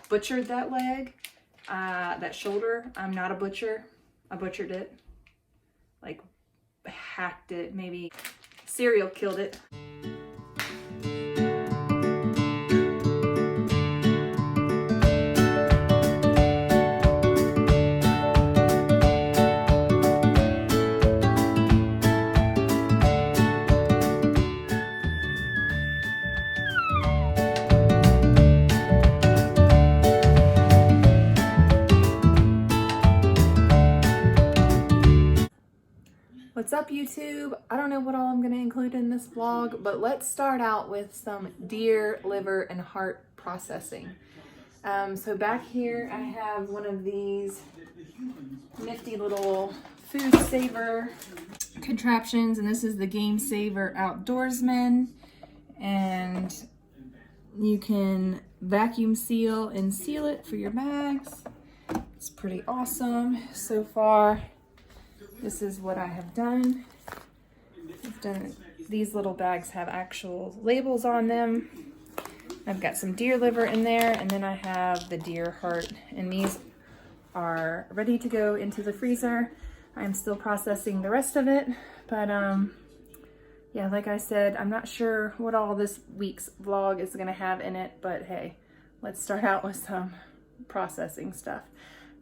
butchered that leg, that shoulder. I'm not a butcher. I butchered it, like hacked it, maybe serial killed it. What's up, YouTube? I don't know what all I'm going to include in this vlog, but let's start out with some deer liver and heart processing. So back here I have one of these nifty little food saver contraptions, and this is the Game Saver Outdoorsman, and you can vacuum seal and seal it for your bags. It's pretty awesome. So far, this is what I have done. These little bags have actual labels on them. I've got some deer liver in there, and then I have the deer heart, and these are ready to go into the freezer. I'm still processing the rest of it, but yeah, like I said, I'm not sure what all this week's vlog is gonna have in it, but hey, let's start out with some processing stuff.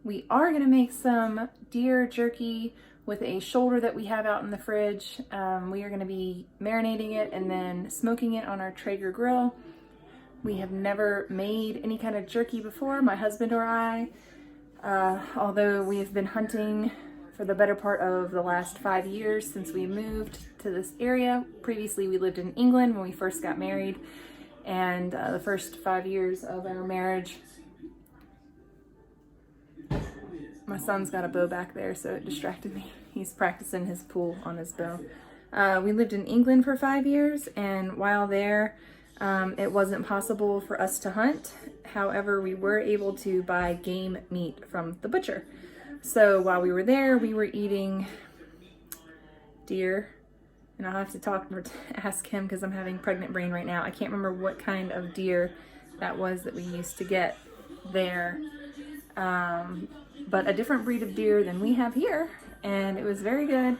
We are gonna make some deer jerky with a shoulder that we have out in the fridge. We are gonna be marinating it and then smoking it on our Traeger grill. We have never made any kind of jerky before, my husband or I, although we have been hunting for the better part of the last 5 years since we moved to this area. Previously, we lived in England when we first got married, and the first 5 years of our marriage, my son's got a bow back there, so it distracted me. He's practicing his pull on his bow. We lived in England for 5 years, and while there, it wasn't possible for us to hunt. However, we were able to buy game meat from the butcher. So while we were there, we were eating deer, and I'll have to ask him because I'm having pregnant brain right now. I can't remember what kind of deer that was that we used to get there. But a different breed of deer than we have here, and it was very good,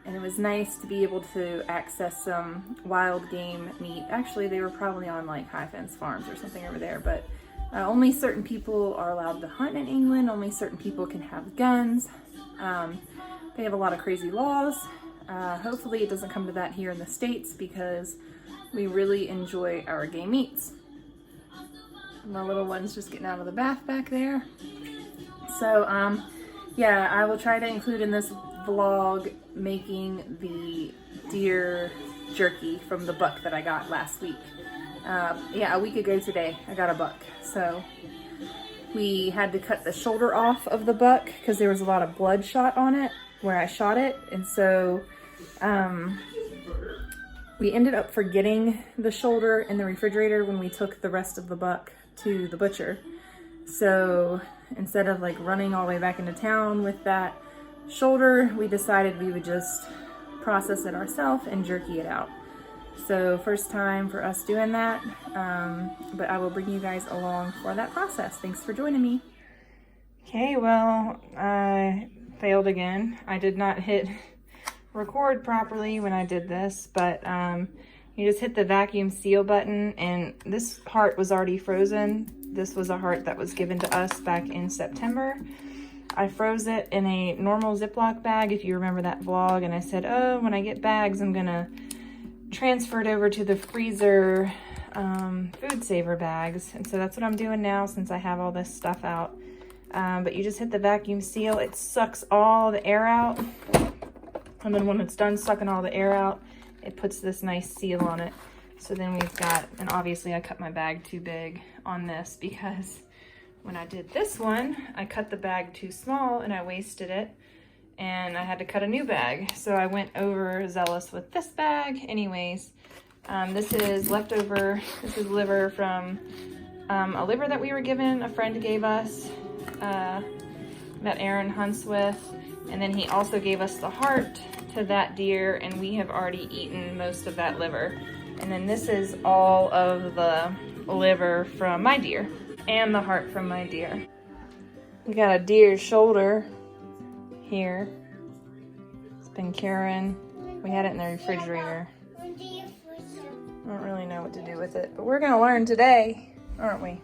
and it was nice to be able to access some wild game meat. Actually, they were probably on like high fence farms or something over there, but only certain people are allowed to hunt in England. Only certain people can have guns. They have a lot of crazy laws. Hopefully it doesn't come to that here in the States, because we really enjoy our game meats. My little one's just getting out of the bath back there. So, yeah, I will try to include in this vlog making the deer jerky from the buck that I got last week. Yeah, a week ago today, I got a buck. So we had to cut the shoulder off of the buck because there was a lot of blood shot on it where I shot it. And so we ended up forgetting the shoulder in the refrigerator when we took the rest of the buck to the butcher. So instead of like running all the way back into town with that shoulder, we decided we would just process it ourselves and jerky it out. So first time for us doing that, but I will bring you guys along for that process. Thanks for joining me. Okay, well, I failed again. I did not hit record properly when I did this, but you just hit the vacuum seal button, and this heart was already frozen. This was a heart that was given to us back in September. I froze it in a normal Ziploc bag, if you remember that vlog, and I said, oh, when I get bags, I'm gonna transfer it over to the freezer food saver bags. And so that's what I'm doing now since I have all this stuff out. But you just hit the vacuum seal. It sucks all the air out. And then when it's done sucking all the air out, it puts this nice seal on it. So then we've got, and obviously I cut my bag too big on this because when I did this one, I cut the bag too small and I wasted it, and I had to cut a new bag. So I went overzealous with this bag. Anyways, this is leftover, this is liver from a liver that we were given, a friend gave us, that Aaron hunts with. And then he also gave us the heart to that deer, and we have already eaten most of that liver. And then this is all of the liver from my deer. And the heart from my deer. We got a deer shoulder here. It's been curing. We had it in the refrigerator. I don't really know what to do with it, but we're gonna learn today, aren't we?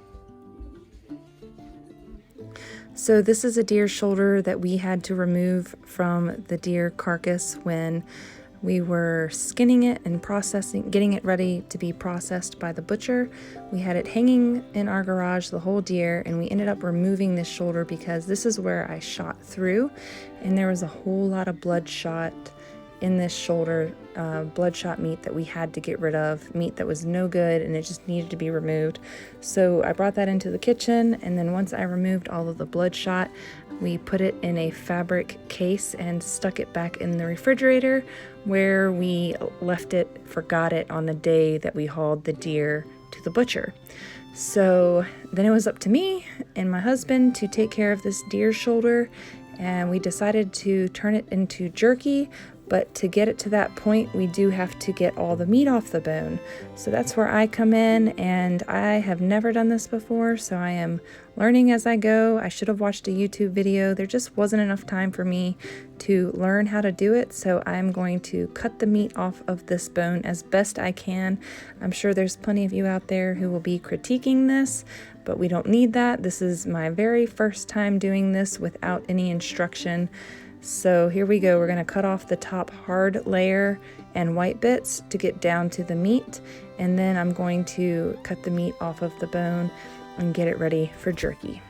So this is a deer shoulder that we had to remove from the deer carcass when we were skinning it and getting it ready to be processed by the butcher. We had it hanging in our garage, the whole deer, and we ended up removing this shoulder because this is where I shot through, and there was a whole lot of bloodshot in this shoulder, bloodshot meat that we had to get rid of, meat that was no good and it just needed to be removed. So I brought that into the kitchen, and then once I removed all of the bloodshot, we put it in a fabric case and stuck it back in the refrigerator where we forgot it on the day that we hauled the deer to the butcher. So then it was up to me and my husband to take care of this deer shoulder, and we decided to turn it into jerky. But to get it to that point, we do have to get all the meat off the bone. So that's where I come in, and I have never done this before, so I am learning as I go. I should have watched a YouTube video. There just wasn't enough time for me to learn how to do it, so I'm going to cut the meat off of this bone as best I can. I'm sure there's plenty of you out there who will be critiquing this, but we don't need that. This is my very first time doing this without any instruction. So here we go. We're going to cut off the top hard layer and white bits to get down to the meat, and then I'm going to cut the meat off of the bone and get it ready for jerky.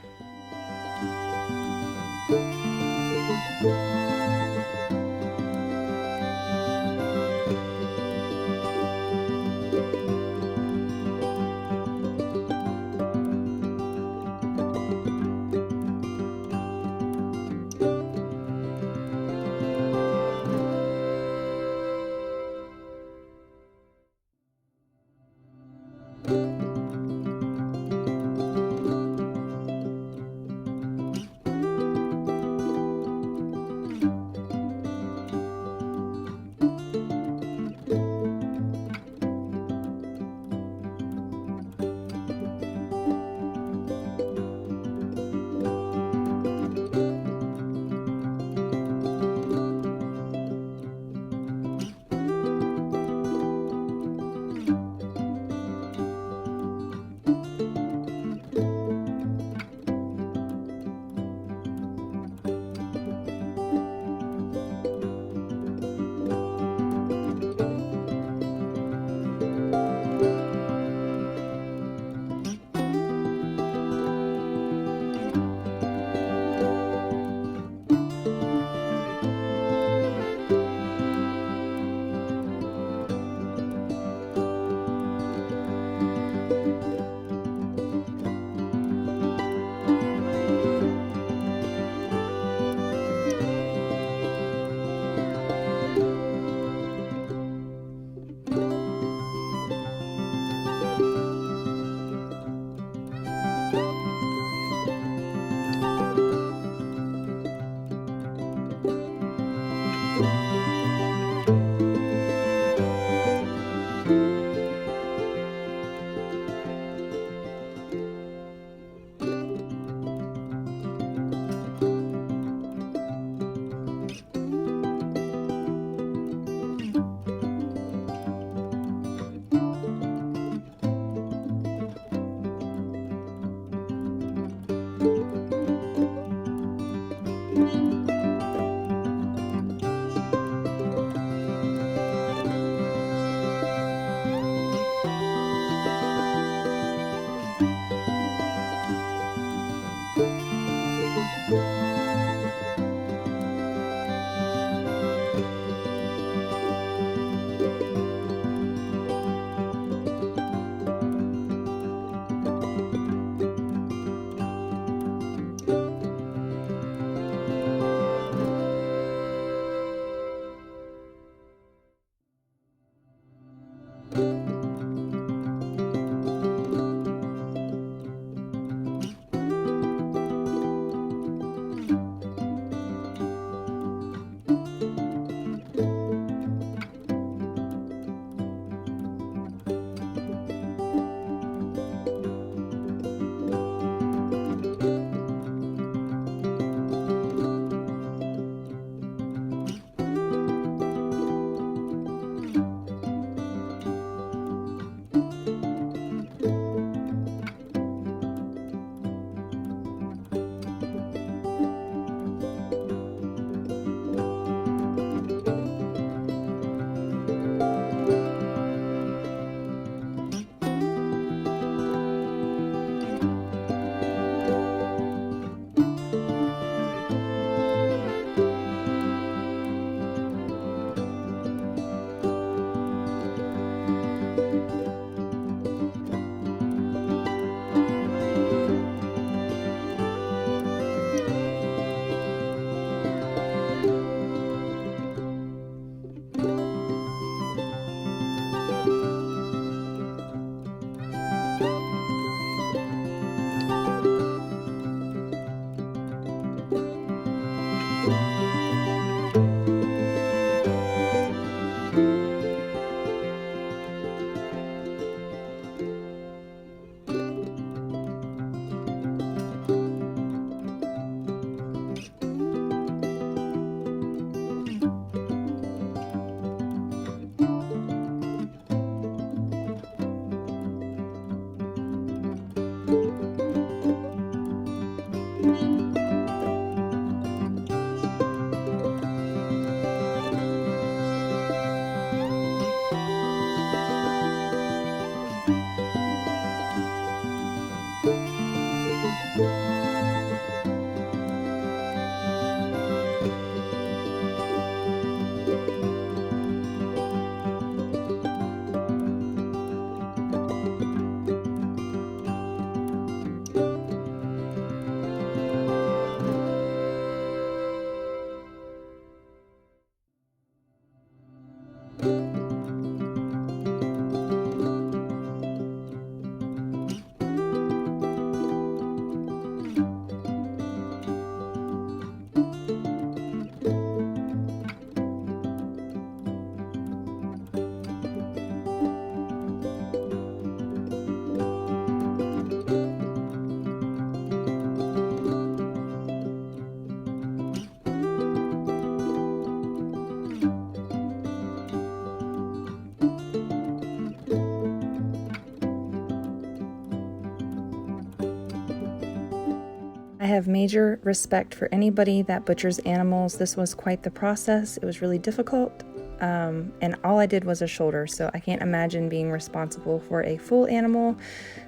I have major respect for anybody that butchers animals. This was quite the process. It was really difficult, and all I did was a shoulder, so I can't imagine being responsible for a full animal.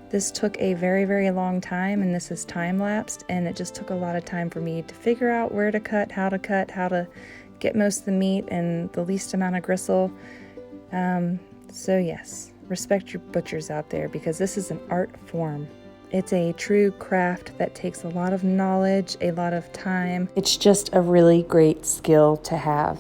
This took a very, very long time, and this is time-lapsed, and it just took a lot of time for me to figure out where to cut, how to get most of the meat and the least amount of gristle. So yes, respect your butchers out there, because this is an art form. It's a true craft that takes a lot of knowledge, a lot of time. It's just a really great skill to have.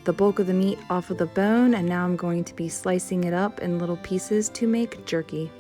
The bulk of the meat off of the bone, and now I'm going to be slicing it up in little pieces to make jerky.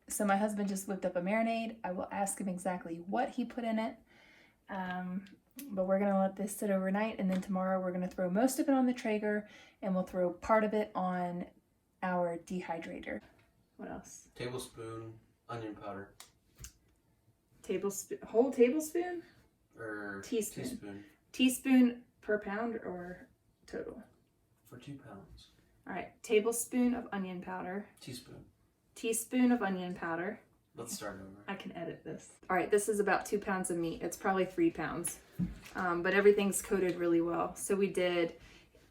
So my husband just whipped up a marinade. I will ask him exactly what he put in it. But we're gonna let this sit overnight, and then tomorrow we're gonna throw most of it on the Traeger, and we'll throw part of it on our dehydrator. What else? Tablespoon onion powder. Tablespoon, whole tablespoon? Or teaspoon. Teaspoon per pound or total? For 2 pounds. All right, tablespoon of onion powder. Teaspoon. Teaspoon of onion powder. Let's start over. I can edit this. All right, this is about 2 pounds of meat. It's probably 3 pounds, but everything's coated really well. So we did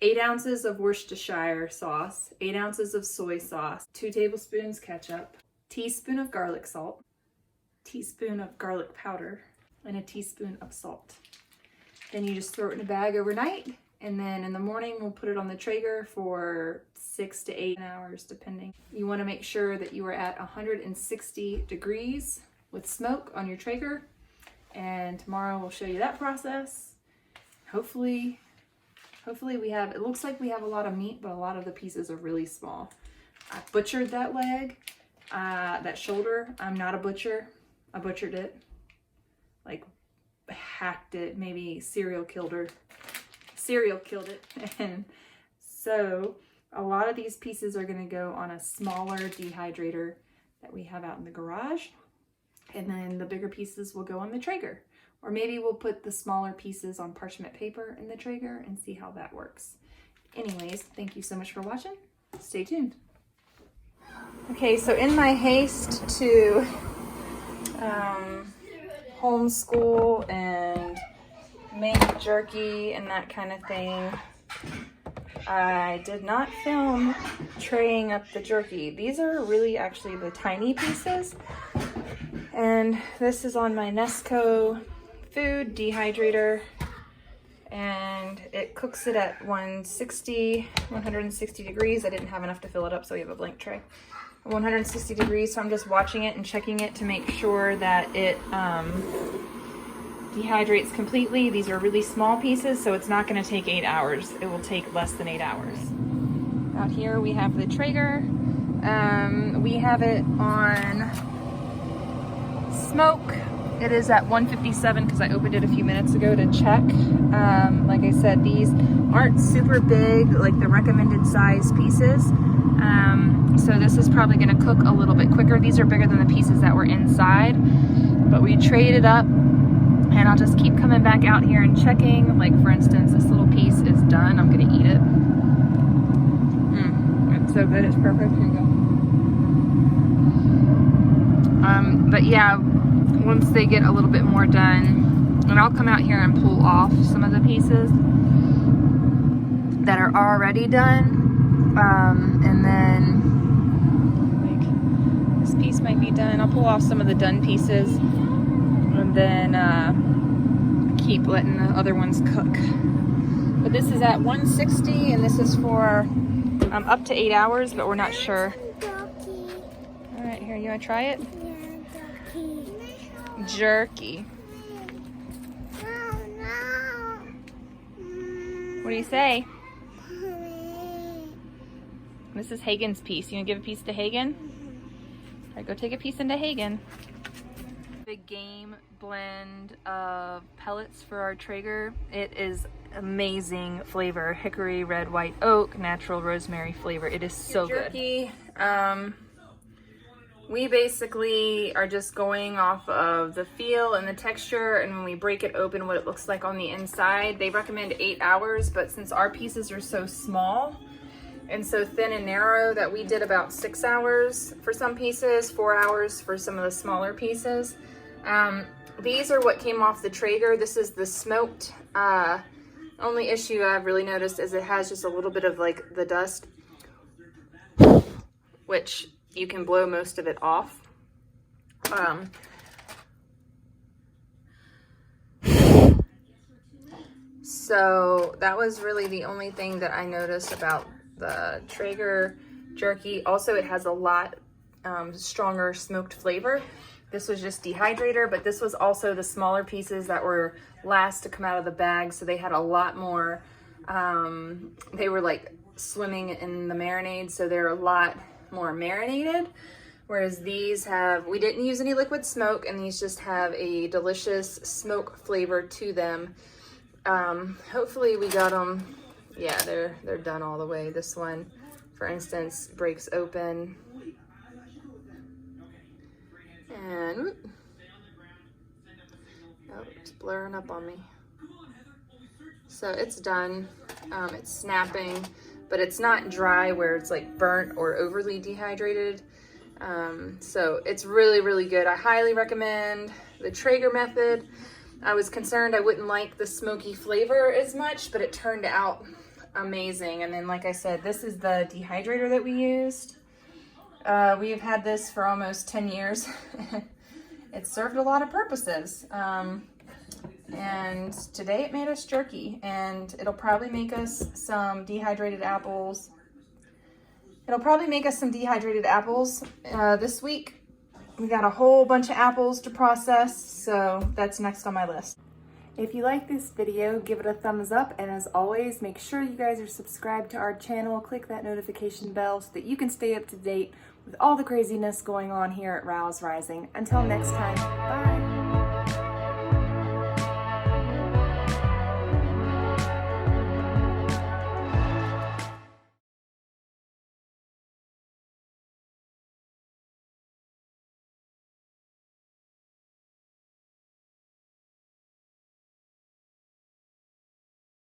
8 ounces of Worcestershire sauce, 8 ounces of soy sauce, 2 tablespoons ketchup, teaspoon of garlic salt, teaspoon of garlic powder, and a teaspoon of salt. Then you just throw it in a bag overnight, and then in the morning we'll put it on the Traeger for 6 to 8 hours depending. You want to make sure that you are at 160 degrees with smoke on your Traeger, and tomorrow we'll show you that process. Hopefully we have, it looks like we have a lot of meat, but a lot of the pieces are really small. I butchered that leg, that shoulder. I'm not a butcher. I butchered it, like hacked it, maybe serial killed it. And so a lot of these pieces are going to go on a smaller dehydrator that we have out in the garage. And then the bigger pieces will go on the Traeger. Or maybe we'll put the smaller pieces on parchment paper in the Traeger and see how that works. Anyways, thank you so much for watching. Stay tuned. Okay, so in my haste to homeschool and make jerky and that kind of thing, I did not film traying up the jerky. These are really actually the tiny pieces. And this is on my Nesco food dehydrator. And it cooks it at 160 degrees. I didn't have enough to fill it up, so we have a blank tray. 160 degrees, so I'm just watching it and checking it to make sure that it dehydrates completely. These are really small pieces, so it's not going to take 8 hours. It will take less than 8 hours. Out here we have the Traeger. We have it on smoke. It is at 157 because I opened it a few minutes ago to check. Like I said, these aren't super big, like the recommended size pieces. So this is probably going to cook a little bit quicker. These are bigger than the pieces that were inside, but we traded up, and I'll just keep coming back out here and checking. Like for instance, this little piece is done. I'm going to eat it. It's so good. It's perfect. Here you go. But yeah, once they get a little bit more done, and I'll come out here and pull off some of the pieces that are already done. And then like this piece might be done. I'll pull off some of the done pieces and then keep letting the other ones cook. But this is at 160 and this is for up to 8 hours, but we're not sure. All right, here, you want to try it? Jerky. What do you say? This is Hagen's piece. You gonna give a piece to Hagen? All right, go take a piece into Hagen. Big game blend of pellets for our Traeger. It is amazing flavor. Hickory, red, white oak, natural rosemary flavor. It is so good. Jerky. We basically are just going off of the feel and the texture, and when we break it open, what it looks like on the inside. They recommend 8 hours, but since our pieces are so small and so thin and narrow, that we did about 6 hours for some pieces, 4 hours for some of the smaller pieces. These are what came off the Traeger. This is the smoked. Only issue I've really noticed is it has just a little bit of like the dust, which you can blow most of it off. So that was really the only thing that I noticed about the Traeger jerky. Also, it has a lot stronger smoked flavor. This was just dehydrator, but this was also the smaller pieces that were last to come out of the bag, so they had a lot more, they were like swimming in the marinade, so they're a lot more marinated. Whereas these have, we didn't use any liquid smoke, and these just have a delicious smoke flavor to them. Hopefully we got them, yeah, they're done all the way. This one, for instance, breaks open. And, oh, it's blurring up on me. So it's done. It's snapping, but it's not dry where it's like burnt or overly dehydrated. So it's really, really good. I highly recommend the Traeger method. I was concerned I wouldn't like the smoky flavor as much, but it turned out amazing. And then, like I said, this is the dehydrator that we used. We have had this for almost 10 years. It served a lot of purposes. And today it made us jerky, and it'll probably make us some dehydrated apples. This week. We got a whole bunch of apples to process, so that's next on my list. If you like this video, give it a thumbs up, and as always, make sure you guys are subscribed to our channel. Click that notification bell so that you can stay up to date with all the craziness going on here at Rouse Rising. Until next time, bye!